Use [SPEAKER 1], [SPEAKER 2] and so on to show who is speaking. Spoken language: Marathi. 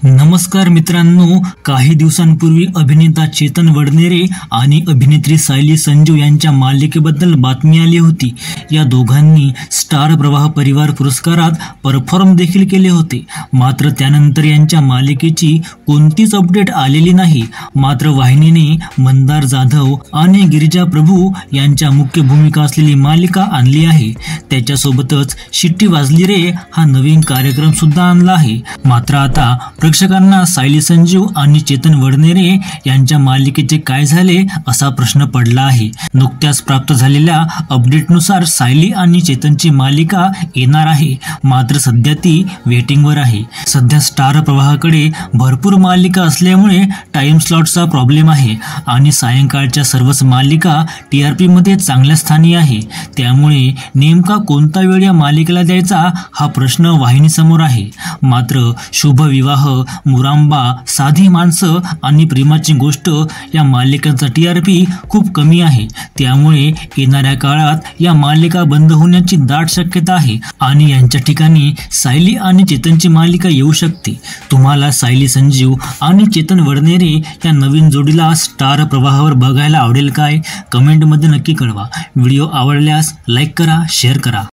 [SPEAKER 1] नमस्कार मित्रांनो, काही दिवसांपूर्वी अभिनेता चेतन वडनेरे आणि अभिनेत्री सायली संजीव यांच्या मालिकेबद्दल बातमी आली होती। या दोघांनी स्टार प्रवाह परिवार पुरस्कारात परफॉर्म देखील केले होते। मात्र त्यानंतर यांच्या मालिकेची कोणतीच अपडेट आलेली नाही। मात्र वाहिनीने मंदार जाधव आणि गिरिजा प्रभू यांच्या मुख्य भूमिका असलेली मालिका आणली आहे। त्याच्यासोबतच शिट्टी वाजली रे हा नवीन कार्यक्रम सुद्धा आणला आहे। मात्र आता प्रेक्षकांना सायली संजीव आणि चेतन वडनेरे यांच्या मालिकेचे काय झाले असा प्रश्न पडला आहे। नुकत्याच प्राप्त झालेल्या अपडेटनुसार सायली आणि चेतनची मालिका येणार आहे, मात्र सध्या ती वेटिंगवर आहे। सध्या स्टार प्रवाहाकडे भरपूर मालिका असल्यामुळे टाइम स्लॉटचा प्रॉब्लेम आहे आणि सायंकाळच्या सर्वच मालिका टीआरपी मध्ये चांगल्या स्थानी आहे। त्यामुळे नेमका कोणता वेळ या मालिकेला द्यायचा हा प्रश्न वाहिनीसमोर आहे। मात्र शुभ विवाह, मुरांबा, साधी माणसं आणि प्रेमाची गोष्ट या मालिकांचा टीआरपी खूप कमी आहे। त्यामुळे येणाऱ्या काळात या मालिका बंद होण्याची दाट शक्यता आहे आणि यांच्या ठिकाणी सायली आणि चेतनची मालिका येऊ शकते। तुम्हाला सायली संजीव आणि चेतन वडनेरे या नवीन जोडीला स्टार प्रवाहावर बघायला आवडेल काय? कमेंटमध्ये नक्की कळवा। व्हिडिओ आवडल्यास लाईक करा, शेअर करा।